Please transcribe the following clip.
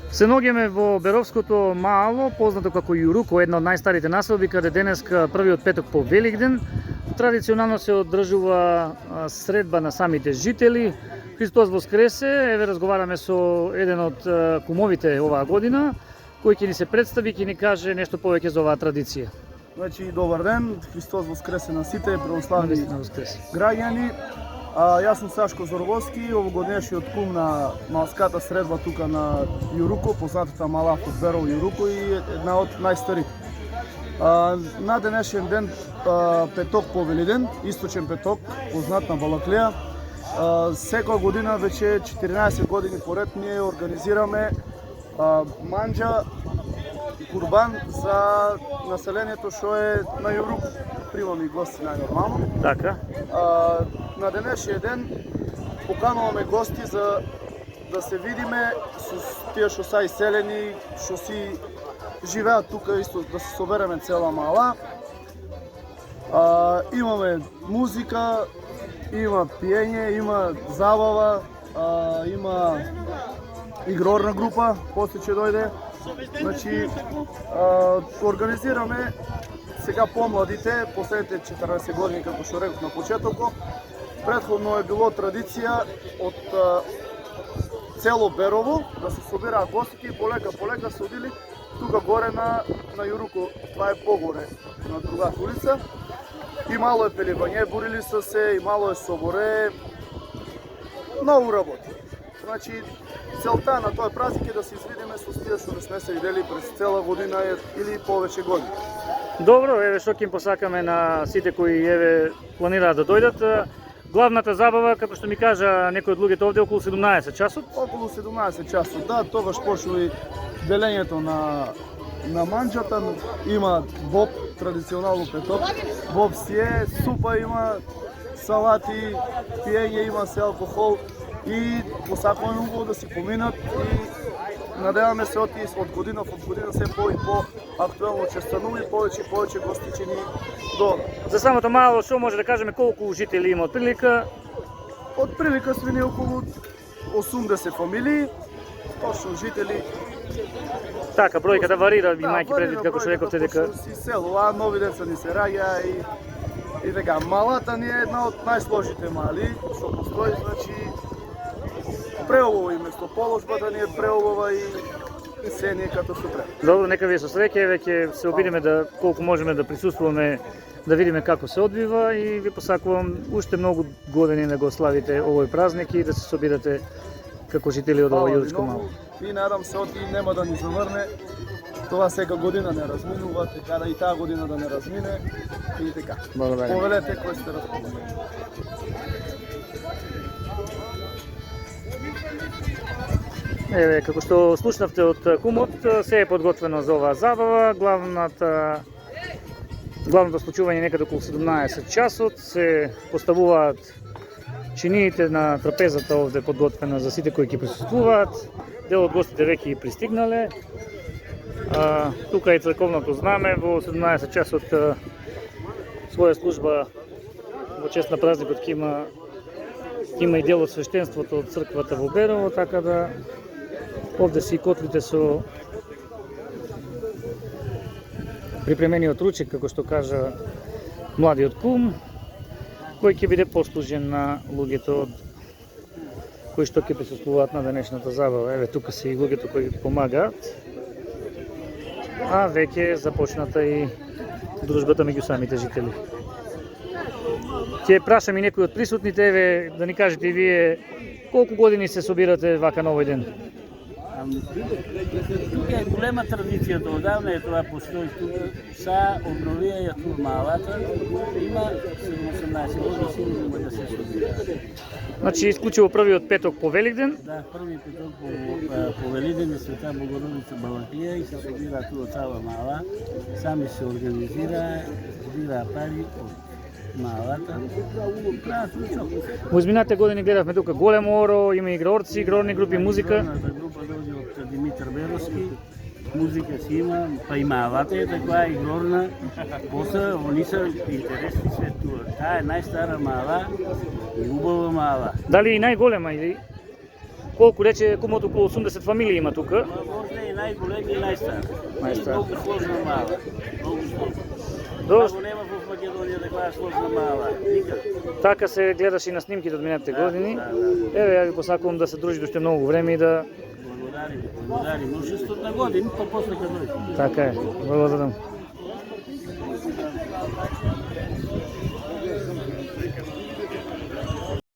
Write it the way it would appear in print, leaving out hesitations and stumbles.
Се наоѓаме во Беровското мало, познато како Јуруко, една од најстарите населби, каде денеска првиот петок по Великден традиционално се одржува средба на самите жители. Христос воскресе, еве разговараме со еден од кумовите оваа година, кој ќе ни се представи, ќе ни каже нешто повеќе за оваа традиција. Значи, добар ден, Христос воскресе на сите православни граѓани. Јас сум Сашко Зоровски, овогодишниот кум на малската средба тука на Јуруко, познатата мала од Берово Јуруко и една од најстарите. На денешен ден, петок по Велиден, источен петок, познат на Балаклија, секоја година, веќе 14 години поред, ние организираме манџа и курбан за населението што е на Јуруко. Примаме и гости најнормално. Така. На денешниот ден покануваме гости за да се видиме со тие што са иселени, што си живеат тука, исто да се собереме цела мала. Имаме музика, има пиење, има забава, има игрорна група, после ќе дојде. Значи, организираме сега помладите, последните 14 години, како што реков на почетокот. Претходно е било традиција од цело Берово да се собираат гостите и полека се одили тука горе на Јуруко, това е погоре на другата улица. И мало е пелевање, бурили са се, и мало е соборе. Многу работи. Значи, целта на тој празник е да се извидиме со тие што не сме се видели през цела година или повеќе години. Добро, еве што ќе им посакаме на сите кои еве планираат да дојдат. Главната забава, како што ми кажа некој од луѓето овде, околу 17 часот. Околу 17 часот, да, тогаш почнува и делењето на манџата. Има боб, традиционално петок. Боб си е, супа има, салати, пиење има се, алкохол и посакуваме убаво да си поминат и надеваме се од година се по и по актуелно ќе станува и повеќе гости ќе ни додадат. За самото мало, што може да кажеме колку жители има од прилика? Од прилика сме ни околу 80 фамилии, точно жители. Така, бројката варира, имајќи предвид како што рековте дека си селува, нови деца ни се раѓа и така. Малата ни е една од најсложите мали што постои, значи преубава и место положбата ни е преубава и се не като што треба. Добро, нека ви со среќа, еве ќе се обидеме да колку можеме да присуствуваме, да видиме како се одвива и ви посакувам уште многу години да го славите овој празник и да се собирате како жители од овој јуричко мало. И надам се оти нема да ни заврне. Това сека година не разминува, така да и таа година да не размине и така. Благодарам. Повелете кој сте расположени. Еве, како што слушнавте од кумот, се е подготвено за оваа забава. Главното случување некаде околу 17 часот, се поставуваат чиниите на трапезата овде подготвена за сите кои ќе присуствуваат. Дел од гостите веќе пристигнале. Тука е црковното знаме, во 17 часот своја служба во чест на празникот ќе има и дел од свештенството од црквата во Берово, така да овде си котлите со припремениот ручек, како што кажа младиот кум, кој ќе биде послужен на луѓето кои што ќе присуствуваат на денешната забава. Еве, тука се и луѓето кои помагаат. А веќе започната и дружбата меѓу самите жители. Ќе прашам и некои од присутните, еве, да ни кажете и вие колку години се собирате вака на овој ден? Тука е голема традиција, одавна е тоа постои тука, са обновија ја турмалата, има 18 години сигурно да се собира. Значи, исклучиво првиот петок по Великден? Да, први петок по Великден е Света Богородица Балаклија и се собира тука цела мала, сами се организира, збира пари од малата, прават ручок. Во изминатите години гледавме тука големо оро, има игрорци, игрорни групи, музика. Група дојде од Димитар Беровски, музика си има, па и малата е таква игрорна, после они са интересни светува. Таа е најстара мала и убава мала. Дали и најголема или? Колко рече кумът, около 80 фамилии има тук. Може и най-големи и най-стари. Най-стари. Много сложна мала. Много сложна. Добре. Това го няма в Македония такава сложна мала. Никъде. Така се гледаше и на снимките от миналите години. Да. Еве, я ви посакувам да се дружи още много време и да... Благодарим. Множество на години, па после като дойде. Така е. Благодарам.